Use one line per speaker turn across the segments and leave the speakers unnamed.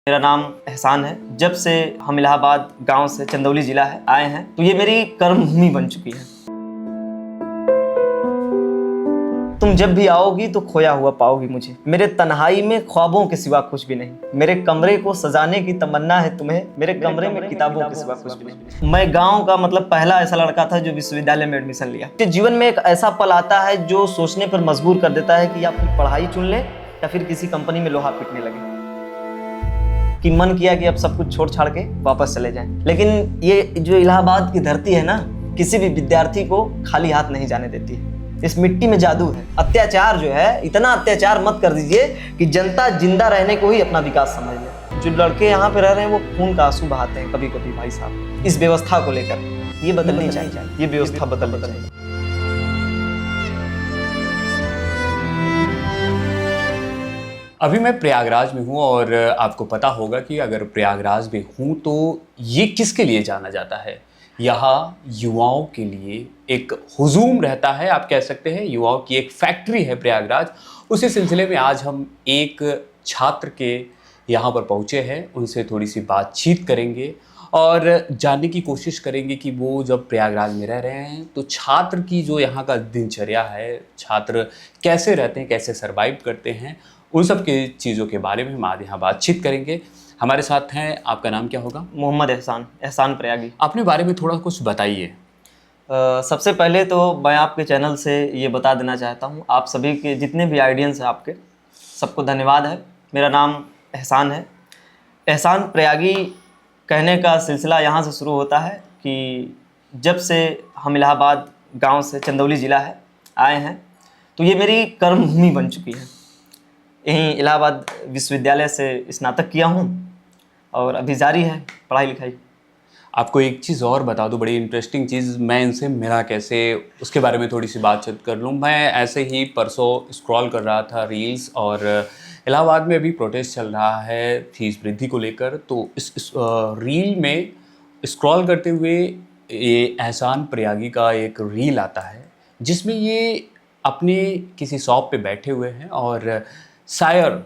मेरा नाम एहसान है। जब से हम इलाहाबाद गांव से चंदौली जिला है आए हैं तो ये मेरी कर्म भूमि बन चुकी है। तुम जब भी आओगी तो खोया हुआ पाओगी मुझे। मेरे तन्हाई में ख्वाबों के सिवा कुछ भी नहीं। मेरे कमरे को सजाने की तमन्ना है तुम्हें, मेरे कमरे में किताबों के सिवा कुछ भी नहीं। मैं गांव का पहला ऐसा लड़का था जो विश्वविद्यालय में एडमिशन लिया। तो जीवन में एक ऐसा पल आता है जो सोचने पर मजबूर कर देता है कि या अपनी पढ़ाई चुन ले या फिर किसी कंपनी में लोहा पीटने लगे। कि मन किया कि अब सब कुछ छोड़ छाड़ के वापस चले जाएं। लेकिन ये जो इलाहाबाद की धरती है ना, किसी भी विद्यार्थी को खाली हाथ नहीं जाने देती है। इस मिट्टी में जादू है। अत्याचार जो है, इतना अत्याचार मत कर दीजिए कि जनता जिंदा रहने को ही अपना विकास समझ ले। जो लड़के यहाँ पे रह रहे हैं वो खून का आंसू बहाते हैं कभी कभी भाई साहब। इस व्यवस्था को लेकर ये बदलनी चाहिए, ये व्यवस्था बदलनी चाहिए।
अभी मैं प्रयागराज में हूँ और आपको पता होगा कि अगर प्रयागराज में हूँ तो ये किसके लिए जाना जाता है। यहाँ युवाओं के लिए एक हुजूम रहता है, आप कह सकते हैं युवाओं की एक फैक्ट्री है प्रयागराज। उसी सिलसिले में आज हम एक छात्र के यहाँ पर पहुँचे हैं, उनसे थोड़ी सी बातचीत करेंगे और जानने की कोशिश करेंगे कि वो जब प्रयागराज में रह रहे हैं तो छात्र की जो यहाँ का दिनचर्या है, छात्र कैसे रहते हैं, कैसे सर्वाइव करते हैं, उन सब की चीज़ों के बारे में हम आज यहाँ बातचीत करेंगे। हमारे साथ हैं, आपका नाम क्या होगा?
मोहम्मद एहसान, एहसान प्रयागी।
अपने बारे में थोड़ा कुछ बताइए।
सबसे पहले तो मैं आपके चैनल से ये बता देना चाहता हूँ, आप सभी के जितने भी आइडियंस हैं आपके सबको धन्यवाद है। मेरा नाम एहसान है। एहसान प्रयागी कहने का सिलसिला यहाँ से शुरू होता है कि जब से हम इलाहाबाद गांव से चंदौली ज़िला है आए हैं तो ये मेरी कर्म भूमि बन चुकी है। यहीं इलाहाबाद विश्वविद्यालय से स्नातक किया हूँ और अभी जारी है पढ़ाई लिखाई।
आपको एक चीज़ और बता दूं, बड़ी इंटरेस्टिंग चीज़, मैं इनसे मिला कैसे उसके बारे में थोड़ी सी बातचीत कर लूँ। मैं ऐसे ही परसों स्क्रॉल कर रहा था रील्स और इलाहाबाद में अभी प्रोटेस्ट चल रहा है फीस वृद्धि को लेकर। तो इस रील में स्क्रॉल करते हुए ये एहसान प्रयागी का एक रील आता है जिसमें ये अपने किसी शॉप पे बैठे हुए हैं और शायर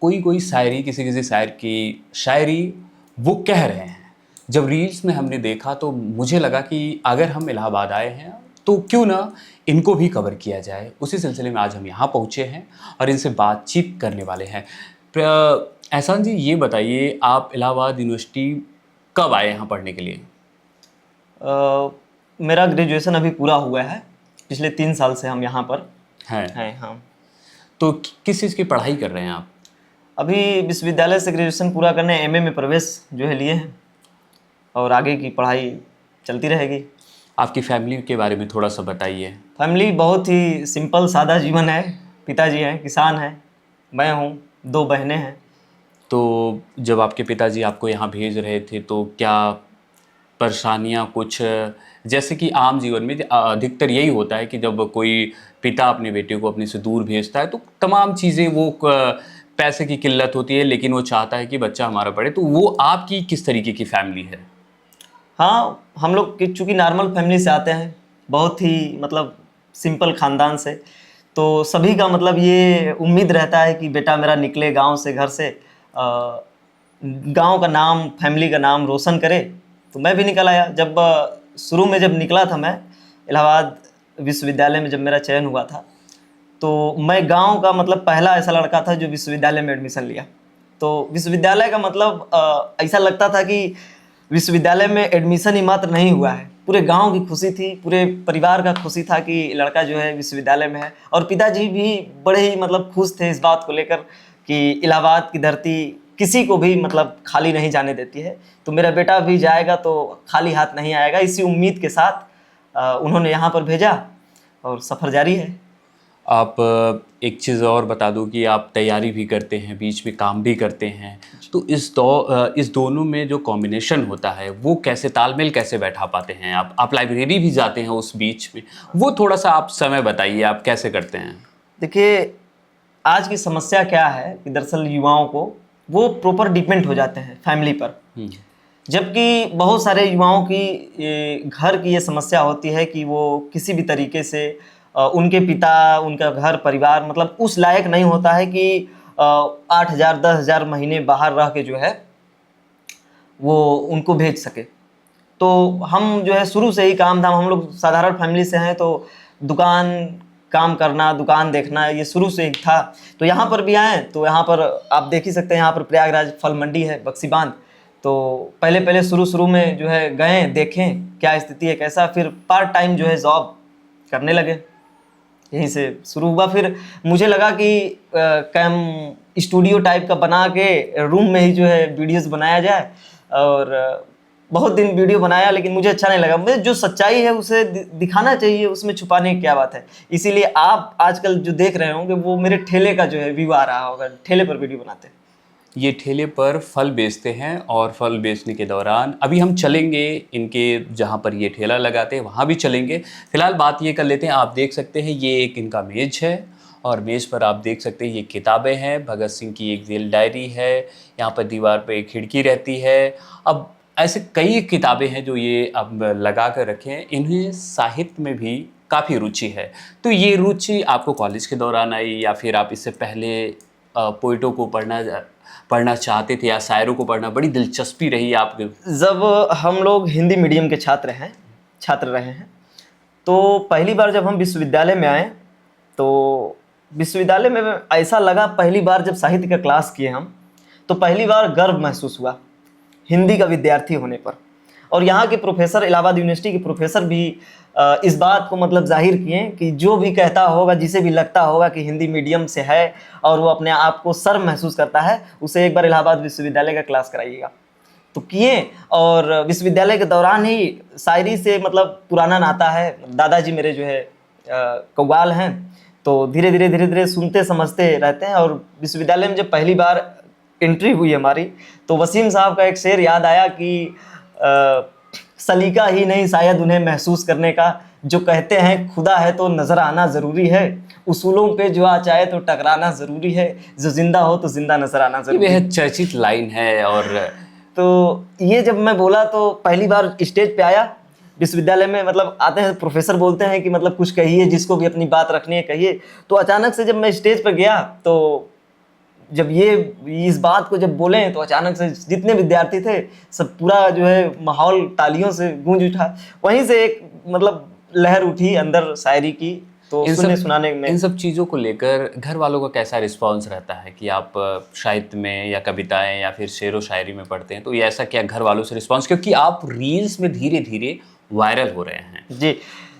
कोई शायरी, किसी शायर की शायरी वो कह रहे हैं। जब रील्स में हमने देखा तो मुझे लगा कि अगर हम इलाहाबाद आए हैं तो क्यों ना इनको भी कवर किया जाए। उसी सिलसिले में आज हम यहाँ पहुँचे हैं और इनसे बातचीत करने वाले हैं। एहसान जी, ये बताइए आप इलाहाबाद यूनिवर्सिटी कब आए यहाँ पढ़ने के लिए?
मेरा ग्रेजुएशन अभी पूरा हुआ है। पिछले 3 साल से हम यहाँ पर हैं। हाँ।
तो किस चीज़ की पढ़ाई कर रहे हैं आप?
अभी विश्वविद्यालय से ग्रेजुएशन पूरा करने एमए में प्रवेश जो है लिए हैं और आगे की पढ़ाई चलती रहेगी।
आपकी फैमिली के बारे में थोड़ा सा बताइए।
फैमिली बहुत ही सिंपल सादा जीवन है। पिताजी हैं, किसान हैं, मैं हूँ, 2 बहनें हैं।
तो जब आपके पिताजी आपको यहाँ भेज रहे थे तो क्या परेशानियाँ कुछ, जैसे कि आम जीवन में अधिकतर यही होता है कि जब कोई पिता अपने बेटे को अपने से दूर भेजता है तो तमाम चीज़ें, वो पैसे की किल्लत होती है लेकिन वो चाहता है कि बच्चा हमारा पढ़े। तो वो आपकी किस तरीके की फैमिली है?
हाँ, हम लोग चूँकि नॉर्मल फैमिली से आते हैं, बहुत ही सिंपल ख़ानदान से, तो सभी का ये उम्मीद रहता है कि बेटा मेरा निकले गांव से, घर से, गांव का नाम, फैमिली का नाम रोशन करे। तो मैं भी निकल आया। जब शुरू में जब निकला था मैं इलाहाबाद विश्वविद्यालय में, जब मेरा चयन हुआ था तो मैं गांव का पहला ऐसा लड़का था जो विश्वविद्यालय में एडमिशन लिया। तो विश्वविद्यालय का ऐसा लगता था कि विश्वविद्यालय में एडमिशन ही मात्र नहीं हुआ है, पूरे गांव की खुशी थी, पूरे परिवार का खुशी था कि लड़का जो है विश्वविद्यालय में है। और पिताजी भी बड़े ही खुश थे इस बात को लेकर कि इलाहाबाद की धरती किसी को भी खाली नहीं जाने देती है, तो मेरा बेटा भी जाएगा तो खाली हाथ नहीं आएगा। इसी उम्मीद के साथ उन्होंने यहाँ पर भेजा और सफ़र जारी है।
आप एक चीज़ और बता दूं कि आप तैयारी भी करते हैं, बीच में काम भी करते हैं, तो इस दोनों में जो कॉम्बिनेशन होता है वो कैसे, तालमेल कैसे बैठा पाते हैं आप? आप लाइब्रेरी भी जाते हैं उस बीच में, वो थोड़ा सा आप समय बताइए, आप कैसे करते हैं?
देखिए, आज की समस्या क्या है कि दरअसल युवाओं को वो प्रॉपर डिपेंड हो जाते हैं फैमिली पर, जबकि बहुत सारे युवाओं की घर की ये समस्या होती है कि वो किसी भी तरीके से उनके पिता, उनका घर परिवार उस लायक नहीं होता है कि 8,000 10,000 महीने बाहर रह के जो है वो उनको भेज सके। तो हम जो है शुरू से ही काम धाम, हम लोग साधारण फैमिली से हैं, तो दुकान काम करना, दुकान देखना ये शुरू से ही था। तो यहाँ पर भी आए तो यहाँ पर आप देख ही सकते हैं, यहाँ पर प्रयागराज फल मंडी है, बक्सी बांध। तो पहले पहले शुरू में जो है गए, देखें क्या स्थिति है कैसा, फिर पार्ट टाइम जो है जॉब करने लगे, यहीं से शुरू हुआ। फिर मुझे लगा कि कैम स्टूडियो टाइप का बना के रूम में ही जो है वीडियोस बनाया जाए, और बहुत दिन वीडियो बनाया, लेकिन मुझे अच्छा नहीं लगा। मुझे जो सच्चाई है उसे दिखाना चाहिए, उसमें छुपाने की क्या बात है। इसीलिए आप आजकल जो देख रहे होंगे वो मेरे ठेले का जो है व्यू आ रहा होगा, ठेले पर वीडियो बनाते हैं।
ये ठेले पर फल बेचते हैं, और फल बेचने के दौरान अभी हम चलेंगे इनके जहाँ पर ये ठेला लगाते हैं वहाँ भी चलेंगे। फिलहाल बात ये कर लेते हैं, आप देख सकते हैं ये एक इनका मेज है, और मेज़ पर आप देख सकते हैं ये किताबें हैं, भगत सिंह की एक जेल डायरी है, यहाँ पर दीवार पर एक खिड़की रहती है। अब ऐसे कई किताबें हैं जो ये अब लगा कर रखे हैं। इन्हें साहित्य में भी काफ़ी रुचि है। तो ये रुचि आपको कॉलेज के दौरान आई, या फिर आप इससे पहले पोइटों को पढ़ना चाहते थे, या शायरों को पढ़ना बड़ी दिलचस्पी रही आपके?
जब हम लोग हिंदी मीडियम के छात्र रहे हैं, तो पहली बार जब हम विश्वविद्यालय में आए, तो विश्वविद्यालय में ऐसा लगा, पहली बार जब साहित्य का क्लास किए हम, तो पहली बार गर्व महसूस हुआ हिंदी का विद्यार्थी होने पर। और यहाँ के प्रोफेसर, इलाहाबाद यूनिवर्सिटी के प्रोफेसर भी इस बात को मतलब जाहिर किए कि जो भी कहता होगा, जिसे भी लगता होगा कि हिंदी मीडियम से है और वो अपने आप को शर्म महसूस करता है, उसे एक बार इलाहाबाद विश्वविद्यालय का क्लास कराइएगा। तो किए, और विश्वविद्यालय के दौरान ही शायरी से मतलब पुराना नाता है, दादाजी मेरे जो है कव्वाल हैं, तो धीरे धीरे सुनते समझते रहते हैं। और विश्वविद्यालय में जब पहली बार एंट्री हुई हमारी, तो वसीम साहब का एक शेर याद आया कि सलीका ही नहीं शायद उन्हें महसूस करने का, जो कहते हैं खुदा है तो नज़र आना ज़रूरी है, उसूलों पे जो आ चाहे तो टकराना ज़रूरी है, जो जिंदा हो तो जिंदा नज़र आना ज़रूरी है।
यह चर्चित लाइन है। और
तो ये जब मैं बोला तो पहली बार स्टेज पे आया विश्वविद्यालय में, मतलब आते हैं प्रोफेसर बोलते हैं कि मतलब कुछ कहिए, जिसको भी अपनी बात रखनी है कहिए। तो अचानक से जब मैं स्टेज पर गया, तो जब ये इस बात को जब बोले, तो अचानक से जितने विद्यार्थी थे सब, पूरा जो है माहौल तालियों से गूंज उठा। वहीं से एक मतलब लहर उठी अंदर शायरी की, तो सुनने सुनाने में।
इन सब चीज़ों को लेकर घर वालों का कैसा रिस्पांस रहता है कि आप साहित्य में या कविताएं या फिर शेरो शायरी में पढ़ते हैं, तो ये ऐसा क्या घर वालों से रिस्पांस, क्योंकि आप रील्स में धीरे धीरे वायरल हो रहे हैं?
जी,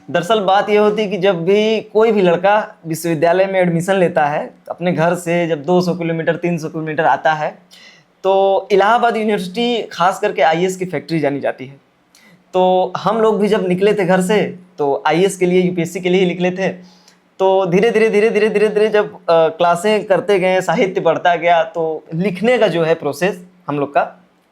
दरअसल बात ये होती है कि जब भी कोई भी लड़का विश्वविद्यालय में एडमिशन लेता है, अपने घर से जब 200 किलोमीटर 300 किलोमीटर आता है, तो इलाहाबाद यूनिवर्सिटी खास करके आईएएस की फैक्ट्री जानी जाती है। तो हम लोग भी जब निकले थे घर से, तो आईएएस के लिए, यूपीएससी के लिए ही निकले थे। तो धीरे धीरे जब क्लासें करते गए, साहित्य बढ़ता गया, तो लिखने का जो है प्रोसेस हम लोग का,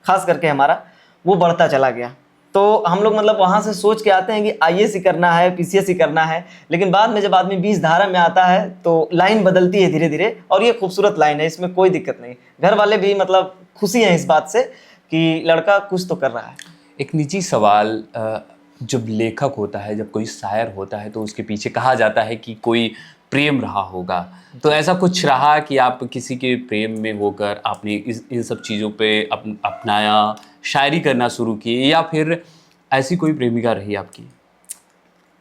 खास करके हमारा, वो बढ़ता चला गया। तो हम लोग मतलब वहाँ से सोच के आते हैं कि आईएएस ही करना है, पीसीएस ही करना है, लेकिन बाद में जब आदमी 20 धारा में आता है तो लाइन बदलती है धीरे धीरे, और ये खूबसूरत लाइन है, इसमें कोई दिक्कत नहीं। घर वाले भी मतलब खुशी हैं इस बात से कि लड़का कुछ तो कर रहा है।
एक निजी सवाल, जब लेखक होता है, जब कोई शायर होता है, तो उसके पीछे कहा जाता है कि कोई प्रेम रहा होगा, तो ऐसा कुछ रहा कि आप किसी के प्रेम में होकर आपने इन सब चीज़ों पे अपनाया, शायरी करना शुरू की, या फिर ऐसी कोई प्रेमिका रही आपकी?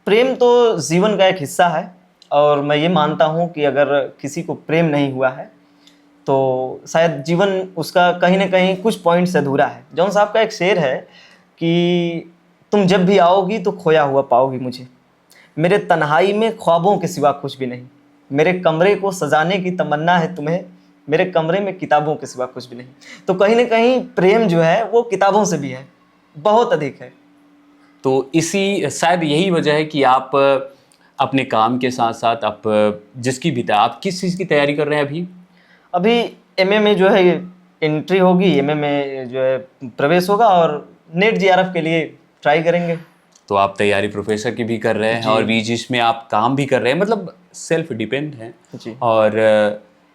प्रेम तो जीवन का एक हिस्सा है, और मैं ये मानता हूँ कि अगर किसी को प्रेम नहीं हुआ है तो शायद जीवन उसका कहीं ना कहीं कुछ पॉइंट से अधूरा है। जॉन साहब का एक शेर है कि तुम जब भी आओगी तो खोया हुआ पाओगी मुझे, मेरे तन्हाई में ख्वाबों के सिवा कुछ भी नहीं, मेरे कमरे को सजाने की तमन्ना है तुम्हें, मेरे कमरे में किताबों के सिवा कुछ भी नहीं। तो कहीं ना कहीं प्रेम जो है वो किताबों से भी है, बहुत अधिक है।
तो इसी शायद यही वजह है कि आप अपने काम के साथ साथ आप जिसकी भी आप किस चीज़ की तैयारी कर रहे हैं अभी?
अभी एमए में जो है एंट्री होगी, एमए में जो है प्रवेश होगा, और नेट जीआरएफ के लिए ट्राई करेंगे।
तो आप तैयारी प्रोफेसर की भी कर रहे हैं, और बीच बीच में आप काम भी कर रहे हैं, मतलब सेल्फ डिपेंड हैं
जी।
और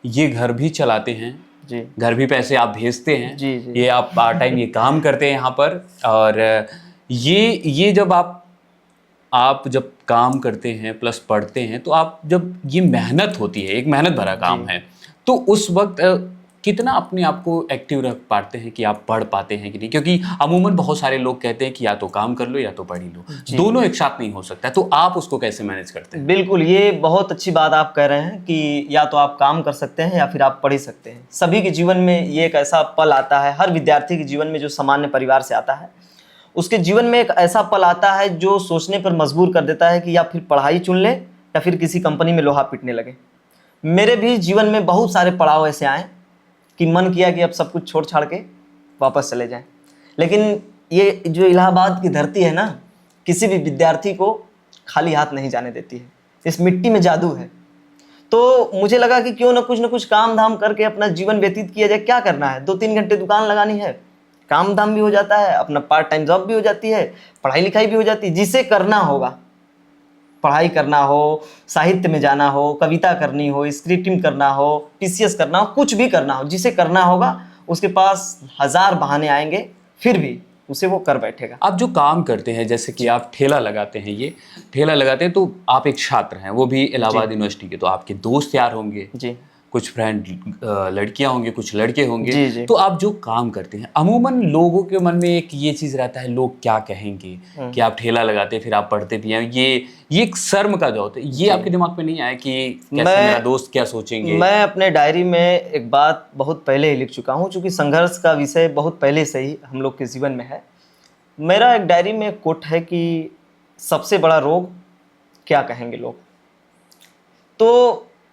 ये घर भी चलाते हैं
जी,
घर भी पैसे आप भेजते हैं
जी जी।
ये आप पार्ट टाइम ये काम करते हैं यहाँ पर। और ये जब आप जब काम करते हैं प्लस पढ़ते हैं, तो आप जब ये मेहनत होती है, एक मेहनत भरा काम है, तो उस वक्त कितना अपने आप को एक्टिव रख पाते हैं कि आप पढ़ पाते हैं कि नहीं? क्योंकि अमूमन बहुत सारे लोग कहते हैं कि या तो काम कर लो या तो पढ़ ही लो, दोनों एक साथ नहीं हो सकता, तो आप उसको कैसे मैनेज करते हैं?
बिल्कुल, ये बहुत अच्छी बात आप कह रहे हैं कि या तो आप काम कर सकते हैं या फिर आप पढ़ ही सकते हैं। सभी के जीवन में ये एक ऐसा पल आता है, हर विद्यार्थी के जीवन में जो सामान्य परिवार से आता है, उसके जीवन में एक ऐसा पल आता है जो सोचने पर मजबूर कर देता है कि या फिर पढ़ाई चुन ले या फिर किसी कंपनी में लोहा पीटने लगे। मेरे भी जीवन में बहुत सारे पड़ाव ऐसे आए कि मन किया कि अब सब कुछ छोड़ छाड़ के वापस चले जाएं, लेकिन ये जो इलाहाबाद की धरती है ना, किसी भी विद्यार्थी को खाली हाथ नहीं जाने देती है। इस मिट्टी में जादू है। तो मुझे लगा कि क्यों ना कुछ काम धाम करके अपना जीवन व्यतीत किया जाए। क्या करना है, 2-3 घंटे दुकान लगानी है, काम धाम भी हो जाता है, अपना पार्ट टाइम जॉब भी हो जाती है, पढ़ाई लिखाई भी हो जाती है। जिसे करना होगा, पढ़ाई करना हो, साहित्य में जाना हो, कविता करनी हो, स्क्रिप्टिंग करना हो, पीसीएस करना हो, कुछ भी करना हो, जिसे करना होगा उसके पास 1000 बहाने आएंगे, फिर भी उसे वो कर बैठेगा।
आप जो काम करते हैं, जैसे कि आप ठेला लगाते हैं, ये ठेला लगाते हैं, तो आप एक छात्र हैं, वो भी इलाहाबाद यूनिवर्सिटी के, तो आपके दोस्त यार होंगे,
जी
कुछ फ्रेंड लड़कियां होंगी, कुछ लड़के होंगे।
जी जी।
तो आप जो काम करते हैं, अमूमन लोगों के मन में एक ये चीज रहता है, लोग क्या कहेंगे कि आप ठेला लगाते हैं फिर आप पढ़ते भी हैं, ये एक शर्म का जो होता है, ये आपके दिमाग में नहीं आया कि कैसे मेरा दोस्त क्या सोचेंगे?
मैं अपने डायरी में एक बात बहुत पहले ही लिख चुका हूँ, चूँकि संघर्ष का विषय बहुत पहले से ही हम लोग के जीवन में है। मेरा एक डायरी में एक कोट है कि सबसे बड़ा रोग क्या कहेंगे लोग। तो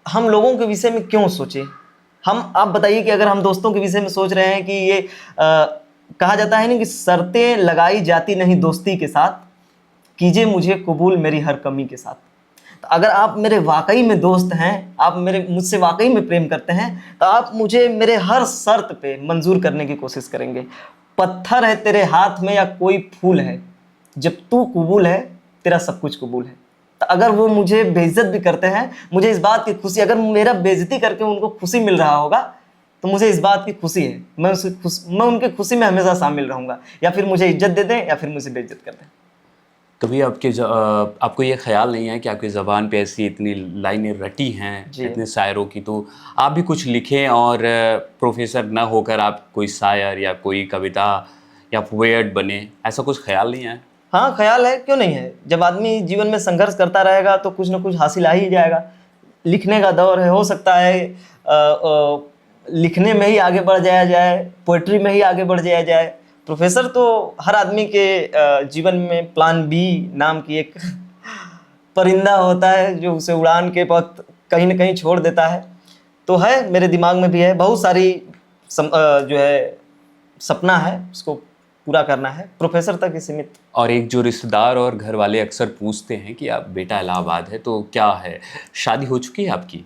हम लोगों के विषय में क्यों सोचें? आप बताइए कि अगर हम दोस्तों के विषय में सोच रहे हैं कि ये कहा जाता है ना कि शर्तें लगाई जाती नहीं दोस्ती के साथ, कीजिए मुझे कबूल मेरी हर कमी के साथ। तो अगर आप मेरे वाकई में दोस्त हैं, आप मुझसे वाकई में प्रेम करते हैं, तो आप मुझे मेरे हर शर्त पे मंजूर करने की कोशिश करेंगे। पत्थर है तेरे हाथ में या कोई फूल है, जब तू कबूल है तेरा सब कुछ कबूल है। तो अगर वो मुझे बेइज्जत भी करते हैं, मुझे इस बात की खुशी, अगर मेरा बेइज्जती करके उनको खुशी मिल रहा होगा तो मुझे इस बात की खुशी है, मैं उनकी खुशी में हमेशा शामिल रहूँगा। या फिर मुझे इज्जत दे दें या फिर मुझे बेइज्जत कर दें।
कभी आपको ये ख्याल नहीं है कि आपकी ज़बान पे ऐसी इतनी लाइनें रटी हैं इतने शायरों की, तो आप भी कुछ लिखें और प्रोफेसर ना होकर आप कोई शायर या कोई कविता या पोएट बने, ऐसा कुछ ख्याल नहीं है?
हाँ, ख्याल है, क्यों नहीं है। जब आदमी जीवन में संघर्ष करता रहेगा तो कुछ ना कुछ हासिल आ ही जाएगा। लिखने का दौर है, हो सकता है लिखने में ही आगे बढ़ जाया जाए, पोइट्री में ही आगे बढ़ जाया जाए। प्रोफेसर तो हर आदमी के जीवन में प्लान बी नाम की एक परिंदा होता है जो उसे उड़ान के वक्त कहीं ना कहीं छोड़ देता है। तो है, मेरे दिमाग में भी है, बहुत सारी जो है सपना है, उसको पूरा करना है, प्रोफेसर तक ही सीमित।
और एक जो रिश्तेदार और घर वाले अक्सर पूछते हैं कि आप बेटा इलाहाबाद है, तो क्या है, शादी हो चुकी है आपकी?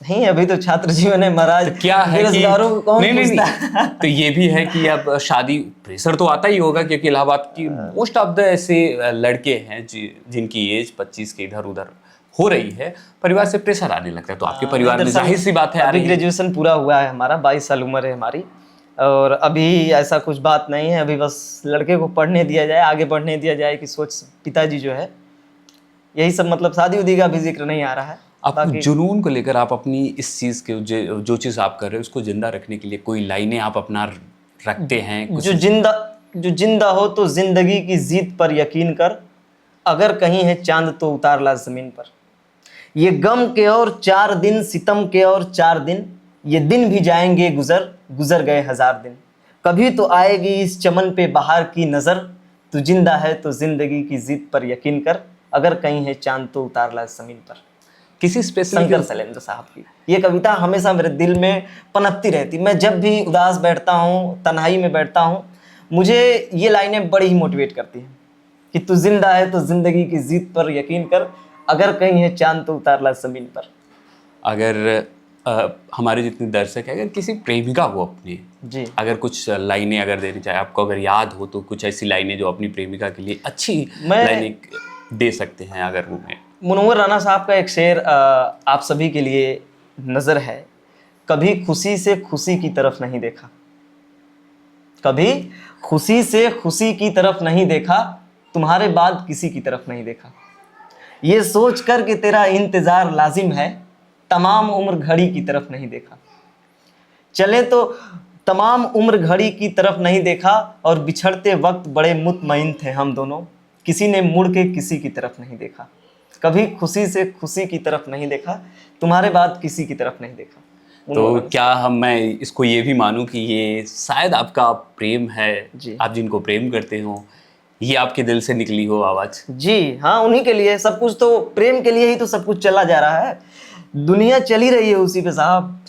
नहीं, अभी तो छात्र जीवन है महाराज।
तो क्या है कि
बेरोजगारों को कौन पूछता है?
तो ये भी है कि अब शादी प्रेशर तो आता ही होगा, क्योंकि इलाहाबाद की मोस्ट ऑफ द ऐसे लड़के हैं जिनकी एज 25 के इधर उधर हो रही है, परिवार से प्रेशर आने लगता है। तो आपके परिवार में जाहिर सी बात है,
अभी ग्रेजुएशन पूरा हुआ है हमारा, 22 साल उम्र है हमारी, और अभी ऐसा कुछ बात नहीं है। अभी बस लड़के को पढ़ने दिया जाए, आगे बढ़ने दिया जाए कि सोच पिताजी जो है, यही सब, मतलब शादी उदी का भी जिक्र नहीं आ रहा है।
आप जुनून को लेकर आप अपनी इस चीज़ के जो चीज़ आप कर रहे हो उसको जिंदा रखने के लिए कोई लाइनें आप अपना रखते हैं?
जो जिंदा हो तो जिंदगी की जीत पर यकीन कर, अगर कहीं है चांद तो उतार ला जमीन पर। ये गम के और 4 दिन, सितम के और 4 दिन, ये दिन भी जाएंगे गुजर गए 1000 दिन। कभी तो आएगी इस चमन पे बाहर की नज़र, तू जिंदा है तो जिंदगी की जीत पर यकीन कर, अगर कहीं है चांद तो उतार ला जमीन पर।
किसी स्पेशल
शंकर शैलेंद्र साहब की ये कविता हमेशा मेरे दिल में पनपती रहती। मैं जब भी उदास बैठता हूँ, तन्हाई में बैठता हूँ, मुझे ये लाइनें बड़ी ही मोटिवेट करती हैं कि तू जिंदा है तो जिंदगी की जीत पर यकीन कर, अगर कहीं है चांद तो उतार ला जमीन पर।
अगर हमारे जितने दर्शक हैं, अगर किसी प्रेमिका को अपनी
जी,
अगर कुछ लाइनें अगर देनी चाहे आपको, अगर याद हो तो कुछ ऐसी लाइनें जो अपनी प्रेमिका के लिए अच्छी लाइनें दे सकते हैं, अगर उन्हें।
मुनव्वर राना साहब का एक शेर आप सभी के लिए नज़र है। कभी खुशी से खुशी की तरफ नहीं देखा, कभी खुशी से खुशी की तरफ नहीं देखा, तुम्हारे बाद किसी की तरफ नहीं देखा। ये सोच कर कि तेरा इंतज़ार लाजिम है, तमाम उम्र घड़ी की तरफ नहीं देखा। चले तो तमाम उम्र घड़ी की तरफ नहीं देखा, और बिछड़ते वक्त बड़े मुतमईन थे हम दोनों, किसी ने मुड़ के किसी की तरफ नहीं देखा, कभी खुशी से खुशी की तरफ नहीं देखा, तुम्हारे बाद किसी की तरफ नहीं देखा।
तो क्या मैं इसको ये भी मानूं कि ये शायद आपका प्रेम है,
जी।
आप जिनको प्रेम करते हो, ये आपके दिल से निकली हो आवाज़?
जी हाँ, उन्हीं के लिए सब कुछ, तो प्रेम के लिए ही तो सब कुछ चला जा रहा है, दुनिया चली रही है उसी पे साहब।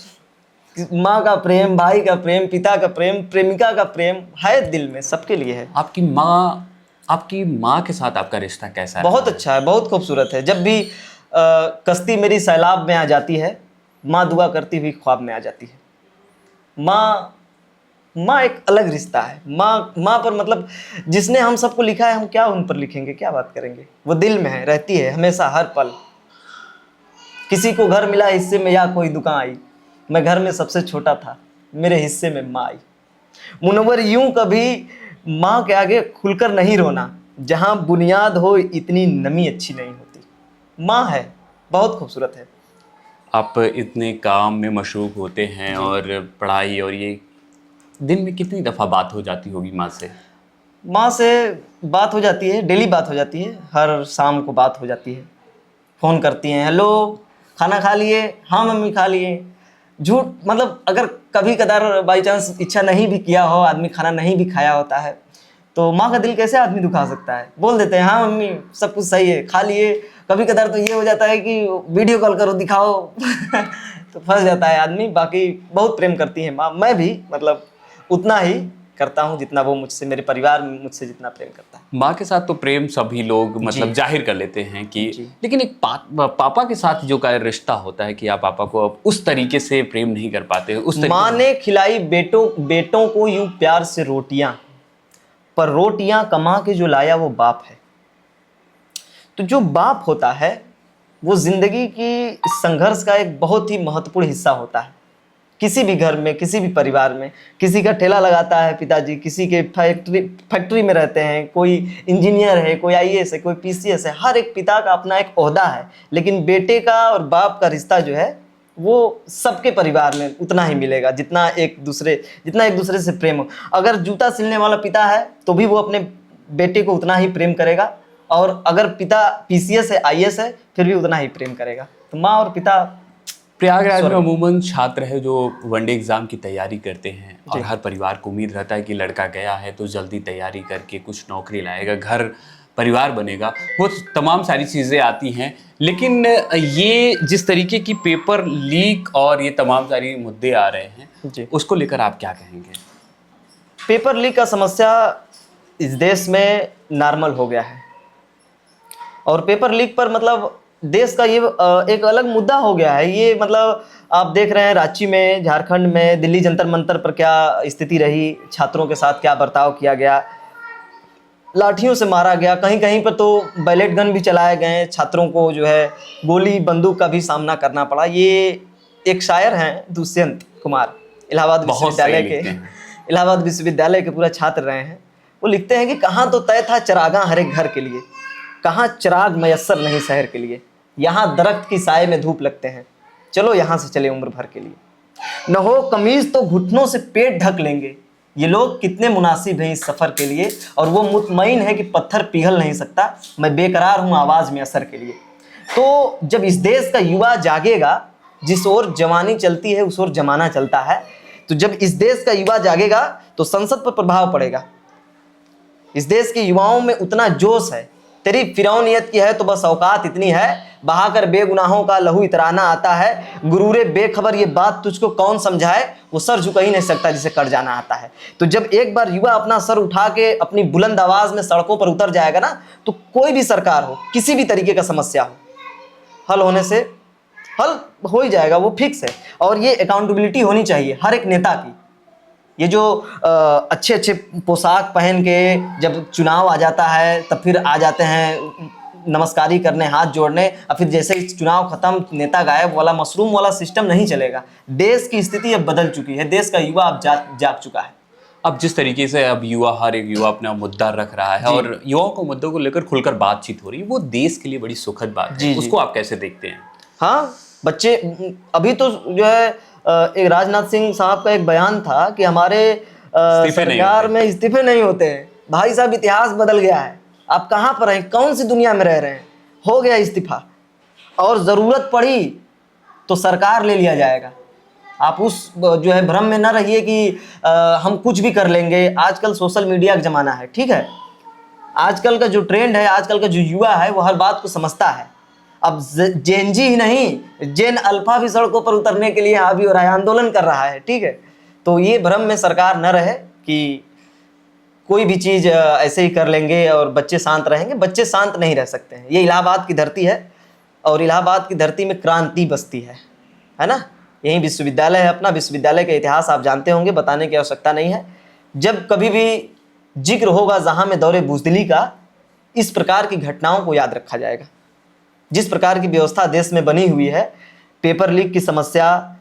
माँ का प्रेम, भाई का प्रेम, पिता का प्रेम, प्रेमिका का प्रेम है, दिल में सबके लिए है।
आपकी माँ के साथ आपका रिश्ता कैसा है?
बहुत अच्छा है, बहुत खूबसूरत है। जब भी कश्ती मेरी सैलाब में आ जाती है, माँ दुआ करती हुई ख्वाब में आ जाती है। माँ एक अलग रिश्ता है। माँ पर मतलब जिसने हम सबको लिखा है, हम क्या उन पर लिखेंगे, क्या बात करेंगे। वो दिल में है, रहती है हमेशा, हर पल। किसी को घर मिला हिस्से में या कोई दुकान आई, मैं घर में सबसे छोटा था, मेरे हिस्से में माँ आई। मुनव्वर यूं कभी माँ के आगे खुलकर नहीं रोना, जहाँ बुनियाद हो इतनी नमी अच्छी नहीं होती। माँ है, बहुत खूबसूरत है।
आप इतने काम में मशरूफ होते हैं और पढ़ाई, और ये दिन में कितनी दफ़ा बात हो जाती होगी माँ से?
माँ से बात हो जाती है, डेली बात हो जाती है, हर शाम को बात हो जाती है। फ़ोन करती हैं, हेलो खाना खा लिए? हाँ मम्मी खा लिए। झूठ मतलब अगर कभी कदार बाई चांस इच्छा नहीं भी किया हो, आदमी खाना नहीं भी खाया होता है, तो माँ का दिल कैसे आदमी दुखा सकता है। बोल देते हैं हाँ मम्मी सब कुछ सही है, खा लिए। कभी कदार तो ये हो जाता है कि वीडियो कॉल करो, दिखाओ तो फंस जाता है आदमी। बाकी बहुत प्रेम करती है माँ, मैं भी मतलब उतना ही करता हूँ जितना वो मुझसे, मेरे परिवार में मुझसे जितना प्रेम करता है।
माँ के साथ तो प्रेम सभी लोग मतलब जाहिर कर लेते हैं कि, लेकिन एक पापा के साथ जो का रिश्ता होता है कि आप पापा को अब उस तरीके से प्रेम नहीं कर पाते उस तरीके।
माँ ने खिलाई बेटों को यूं प्यार से रोटियां, पर रोटियां कमा के जो लाया वो बाप है। तो जो बाप होता है वो जिंदगी की संघर्ष का एक बहुत ही महत्वपूर्ण हिस्सा होता है। किसी भी घर में, किसी भी परिवार में, किसी का ठेला लगाता है पिताजी, किसी के फैक्ट्री में रहते हैं, कोई इंजीनियर है, कोई आईएएस है, कोई पीसीएस है। हर एक पिता का अपना एक ओहदा है, लेकिन बेटे का और बाप का रिश्ता जो है वो सबके परिवार में उतना ही मिलेगा जितना एक दूसरे से प्रेम हो। अगर जूता सिलने वाला पिता है तो भी वो अपने बेटे को उतना ही प्रेम करेगा, और अगर पिता पीसीएस है, आईएएस है, फिर भी उतना ही प्रेम करेगा। तो माँ और पिता।
प्रयागराज में अमूमन छात्र है जो वनडे एग्ज़ाम की तैयारी करते हैं, और हर परिवार को उम्मीद रहता है कि लड़का गया है तो जल्दी तैयारी करके कुछ नौकरी लाएगा, घर परिवार बनेगा, वो तमाम सारी चीज़ें आती हैं। लेकिन ये जिस तरीके की पेपर लीक और ये तमाम सारी मुद्दे आ रहे हैं, उसको लेकर आप क्या कहेंगे?
पेपर लीक का समस्या इस देश में नॉर्मल हो गया है, और पेपर लीक पर मतलब देश का ये एक अलग मुद्दा हो गया है। ये मतलब आप देख रहे हैं रांची में, झारखंड में, दिल्ली जंतर मंतर पर क्या स्थिति रही, छात्रों के साथ क्या बर्ताव किया गया, लाठियों से मारा गया, कहीं कहीं पर तो बैलेट गन भी चलाए गए, छात्रों को जो है गोली बंदूक का भी सामना करना पड़ा। ये एक शायर हैं दुष्यंत कुमार, इलाहाबाद विश्वविद्यालय के पूरा छात्र रहे हैं। वो लिखते हैं कि कहाँ तो तय था चरागां हर एक घर के लिए, कहाँ चिराग मयस्सर नहीं शहर के लिए, यहाँ दरख्त की साए में धूप लगते हैं, चलो यहाँ से चले उम्र भर के लिए। न हो कमीज तो घुटनों से पेट ढक लेंगे, ये लोग कितने मुनासिब हैं इस सफ़र के लिए, और वो मुतमईन है कि पत्थर पिघल नहीं सकता, मैं बेकरार हूँ आवाज़ में असर के लिए। तो जब इस देश का युवा जागेगा, जिस ओर जवानी चलती है उस ओर जमाना चलता है, तो जब इस देश का युवा जागेगा तो संसद पर प्रभाव पड़ेगा। इस देश के युवाओं में उतना जोश है, तेरी फिरौनियत की है तो बस औकात इतनी है, बहाकर बेगुनाहों का लहू इतराना आता है, गुरूरे बेखबर ये बात तुझको कौन समझाए, वो सर झुका ही नहीं सकता जिसे कट जाना आता है। तो जब एक बार युवा अपना सर उठा के अपनी बुलंद आवाज में सड़कों पर उतर जाएगा ना, तो कोई भी सरकार हो, किसी भी तरीके का समस्या हो, हल हो ही जाएगा, वो फिक्स है। और ये अकाउंटेबिलिटी होनी चाहिए हर एक नेता की। ये जो अच्छे अच्छे पोशाक पहन के जब चुनाव आ जाता है तब फिर आ जाते हैं नमस्कारी करने, हाथ जोड़ने, और फिर जैसे ही चुनाव खत्म नेता गायब वाला मशरूम वाला सिस्टम नहीं चलेगा। देश की स्थिति अब बदल चुकी है, देश का युवा अब जाग चुका है।
अब जिस तरीके से अब हर एक युवा अपना मुद्दा रख रहा है और युवाओं को मुद्दों को लेकर खुलकर बातचीत हो रही है, वो देश के लिए बड़ी सुखद बात है। उसको आप कैसे देखते हैं?
हाँ, बच्चे अभी तो जो है एक राजनाथ सिंह साहब का एक बयान था कि हमारे सरकार में इस्तीफे नहीं होते हैं। भाई साहब, इतिहास बदल गया है। आप कहाँ पर हैं, कौन सी दुनिया में रह रहे हैं? हो गया इस्तीफा, और ज़रूरत पड़ी तो सरकार ले लिया जाएगा। आप उस जो है भ्रम में न रहिए कि हम कुछ भी कर लेंगे। आजकल सोशल मीडिया का ज़माना है, ठीक है। आजकल का जो ट्रेंड है, आजकल का जो युवा है, वो हर बात को समझता है। अब जेन जी ही नहीं, जेन अल्फा भी सड़कों पर उतरने के लिए हावी हो रहा है, आंदोलन कर रहा है, ठीक है। तो ये भ्रम में सरकार न रहे कि कोई भी चीज़ ऐसे ही कर लेंगे और बच्चे शांत रहेंगे। बच्चे शांत नहीं रह सकते हैं। ये इलाहाबाद की धरती है और इलाहाबाद की धरती में क्रांति बसती है ना। यही विश्वविद्यालय है अपना। विश्वविद्यालय का इतिहास आप जानते होंगे, बताने की आवश्यकता नहीं है। जब कभी भी जिक्र होगा जहाँ में दौरे बुज़दिली का, इस प्रकार की घटनाओं को याद रखा जाएगा। जिस प्रकार की व्यवस्था देश में बनी हुई है, पेपर लीक की समस्या,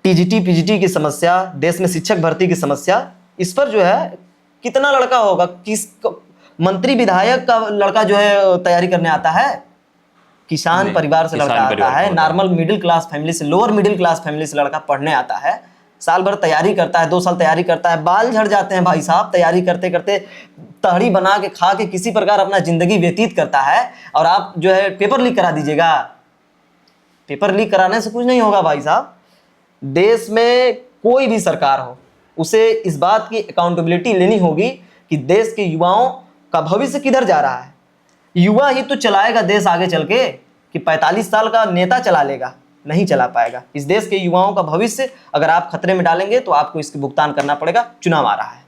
टीजीटी पीजीटी की समस्या, देश में शिक्षक भर्ती की समस्या, इस पर जो है कितना लड़का होगा, किस मंत्री विधायक का लड़का जो है तैयारी करने आता है, किसान परिवार से लड़का आता है, नॉर्मल मिडिल क्लास फैमिली से, लोअर मिडिल क्लास फैमिली से लड़का पढ़ने आता है, साल भर तैयारी करता है, 2 साल तैयारी करता है, बाल झड़ जाते हैं भाई साहब तैयारी करते करते, तहड़ी बना के खा के किसी प्रकार अपना जिंदगी व्यतीत करता है, और आप जो है पेपर लीक करा दीजिएगा। पेपर लीक कराने से कुछ नहीं होगा भाई साहब। देश में कोई भी सरकार हो, उसे इस बात की अकाउंटेबिलिटी लेनी होगी कि देश के युवाओं का भविष्य किधर जा रहा है। युवा ही तो चलाएगा देश आगे चल के, कि 45 साल का नेता चला लेगा, नहीं चला पाएगा। इस देश के युवाओं का भविष्य अगर आप खतरे में डालेंगे तो आपको इसके भुगतान करना पड़ेगा। चुनाव आ रहा है,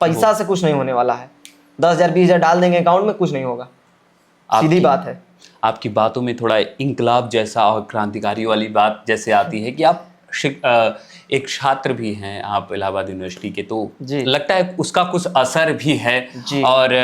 पैसा से कुछ नहीं होने वाला है। 10,000 20,000 डाल देंगे अकाउंट में, कुछ नहीं होगा, सीधी बात है।
आपकी बातों में थोड़ा इंकलाब जैसा और क्रांतिकारी वाली बात जैसे आती है कि आप एक छात्र भी हैं आप इलाहाबाद यूनिवर्सिटी के, तो लगता है उसका कुछ असर भी है। और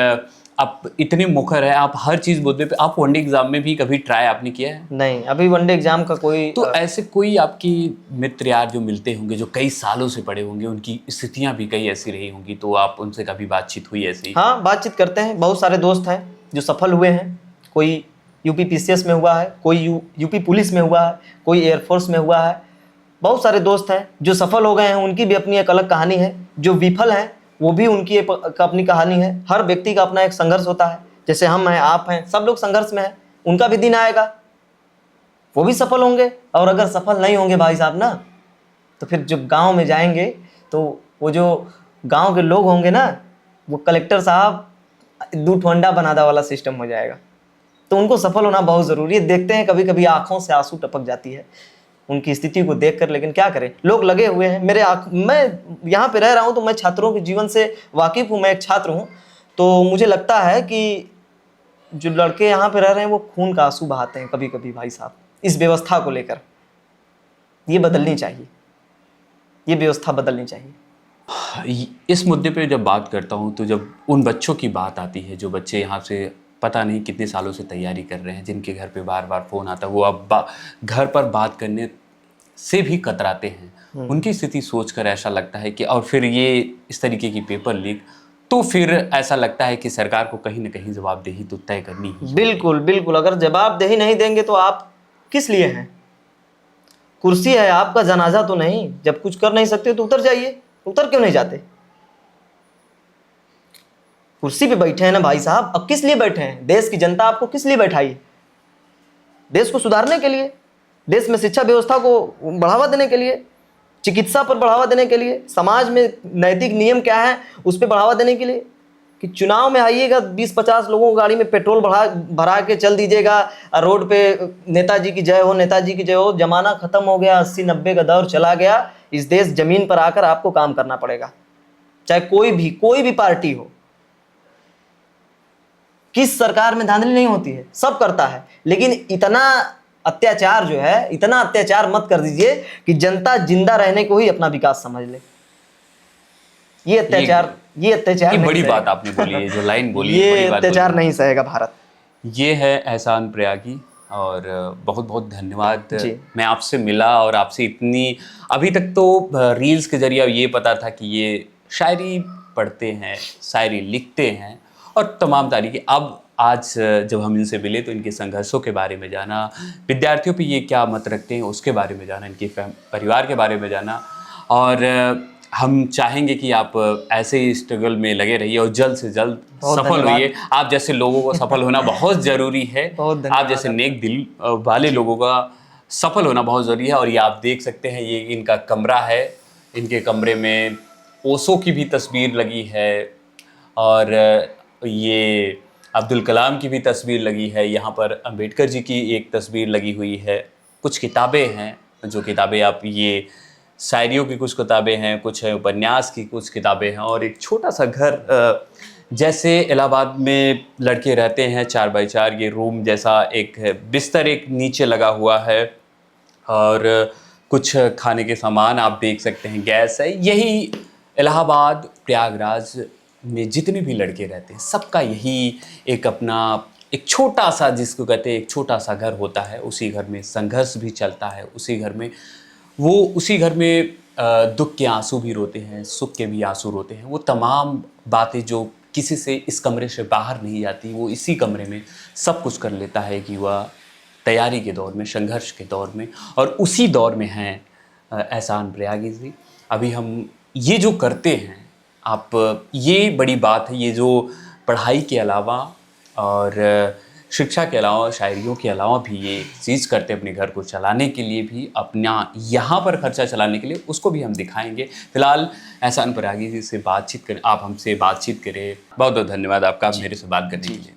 आप इतने मुखर है, आप हर चीज़ मुद्दे पे। आप वनडे एग्जाम में भी कभी ट्राई आपने किया है?
नहीं, अभी वनडे एग्जाम का कोई।
तो ऐसे कोई आपकी मित्र यार जो मिलते होंगे, जो कई सालों से पढ़े होंगे, उनकी स्थितियां भी कई ऐसी रही होंगी, तो आप उनसे कभी बातचीत हुई ऐसी?
हाँ, बातचीत करते हैं। बहुत सारे दोस्त हैं जो सफल हुए हैं। कोई यूपी पीसीएस में हुआ है, कोई यूपी पुलिस में हुआ है, कोई एयरफोर्स में हुआ है। बहुत सारे दोस्त हैं जो सफल हो गए हैं, उनकी भी अपनी एक अलग कहानी है। जो विफल हैं वो भी उनकी एक अपनी कहानी है। हर व्यक्ति का अपना एक संघर्ष होता है। जैसे हम हैं, आप हैं, सब लोग संघर्ष में हैं। उनका भी दिन आएगा, वो भी सफल होंगे। और अगर सफल नहीं होंगे भाई साहब ना, तो फिर जब गांव में जाएंगे तो वो जो गांव के लोग होंगे ना, वो कलेक्टर साहब 2 ठंडा बनादा वाला सिस्टम हो जाएगा। तो उनको सफल होना बहुत ज़रूरी है। देखते हैं कभी कभी आँखों से आंसू टपक जाती है उनकी स्थिति को देखकर, लेकिन क्या करें, लोग लगे हुए हैं। मैं यहाँ पे रह रहा हूँ तो मैं छात्रों के जीवन से वाकिफ़ हूँ। मैं एक छात्र हूँ, तो मुझे लगता है कि जो लड़के यहाँ पे रह रहे हैं वो खून का आंसू बहाते हैं कभी कभी भाई साहब, इस व्यवस्था को लेकर। ये बदलनी चाहिए, ये व्यवस्था बदलनी चाहिए।
इस मुद्दे पे जब बात करता हूँ तो जब उन बच्चों की बात आती है, जो बच्चे यहाँ से पता नहीं कितने सालों से तैयारी कर रहे हैं, जिनके घर पे बार बार फ़ोन आता है, वो अब घर पर बात करने से भी कतराते हैं, उनकी स्थिति सोचकर ऐसा लगता है कि, और फिर ये इस तरीके की पेपर लीक, तो फिर ऐसा लगता है कि सरकार को कहीं ना कहीं जवाबदेही तो तय करनी ही।
बिल्कुल बिल्कुल, अगर जवाबदेही नहीं देंगे तो आप किस लिए हैं? कुर्सी है आपका, जनाजा तो नहीं। जब कुछ कर नहीं सकते तो उतर जाइए। उतर क्यों नहीं जाते? कुर्सी पे बैठे हैं ना भाई साहब, अब किस लिए बैठे हैं? देश की जनता आपको किस लिए बैठाई? देश को सुधारने के लिए, देश में शिक्षा व्यवस्था को बढ़ावा देने के लिए, चिकित्सा पर बढ़ावा देने के लिए, समाज में नैतिक नियम क्या है उस पर बढ़ावा देने के लिए। कि चुनाव में आइएगा 20-50 लोगों को गाड़ी में पेट्रोल भरा के चल दीजिएगा, रोड पे नेताजी की जय हो, नेताजी की जय हो। जमाना खत्म हो गया, 80-90 का दौर चला गया। इस देश जमीन पर आकर आपको काम करना पड़ेगा, चाहे कोई भी पार्टी हो। किस सरकार में धांधली नहीं होती है? सब करता है, लेकिन इतना अत्याचार जो है, इतना अत्याचार मत कर दीजिए कि जनता जिंदा रहने को ही अपना विकास समझ ले। ये अत्याचार
बड़ी बात आपने बोली है, जो लाइन बोली है,
ये अत्याचार नहीं सहेगा भारत।
ये है एहसान प्रयागी, और बहुत बहुत धन्यवाद। मैं आपसे मिला और आपसे इतनी, अभी तक तो रील्स के जरिए ये पता था कि ये शायरी पढ़ते हैं, शायरी लिखते हैं, और तमाम तारीखें। अब आज जब हम इनसे मिले तो इनके संघर्षों के बारे में जाना, विद्यार्थियों पे ये क्या मत रखते हैं उसके बारे में जाना, इनके परिवार के बारे में जाना। और हम चाहेंगे कि आप ऐसे ही स्ट्रगल में लगे रहिए और जल्द से जल्द
बहुत
सफल
धन्यवाद।
होइए। आप जैसे लोगों को सफल होना बहुत ज़रूरी है।
बहुत धन्यवाद
आप जैसे नेक दिल वाले लोगों का सफल होना बहुत ज़रूरी है। और ये आप देख सकते हैं, ये इनका कमरा है। इनके कमरे में ओशो की भी तस्वीर लगी है और ये अब्दुल कलाम की भी तस्वीर लगी है। यहाँ पर अंबेडकर जी की एक तस्वीर लगी हुई है। कुछ किताबें हैं, जो किताबें आप ये शायरियों की कुछ किताबें हैं, कुछ उपन्यास की कुछ किताबें हैं और एक छोटा सा घर, जैसे इलाहाबाद में लड़के रहते हैं 4 बाई 4, ये रूम जैसा एक बिस्तर एक नीचे लगा हुआ है और कुछ खाने के सामान आप देख सकते हैं, गैस है। यही इलाहाबाद प्रयागराज में जितने भी लड़के रहते हैं सबका यही एक अपना एक छोटा सा, जिसको कहते हैं एक छोटा सा घर होता है। उसी घर में संघर्ष भी चलता है, उसी घर में दुख के आंसू भी रोते हैं, सुख के भी आंसू रोते हैं। वो तमाम बातें जो किसी से इस कमरे से बाहर नहीं जाती, वो इसी कमरे में सब कुछ कर लेता है कि वह तैयारी के दौर में, संघर्ष के दौर में। और उसी दौर में हैं एहसान प्रयागी जी। अभी हम ये जो करते हैं, आप ये बड़ी बात है, ये जो पढ़ाई के अलावा और शिक्षा के अलावा, शायरियों के अलावा भी ये चीज़ करते हैं अपने घर को चलाने के लिए भी, अपना यहाँ पर खर्चा चलाने के लिए, उसको भी हम दिखाएंगे। फिलहाल एहसान प्रयागी जी से बातचीत करें, आप हमसे बातचीत करें। बहुत बहुत धन्यवाद आपका मेरे से बात करने के लिए।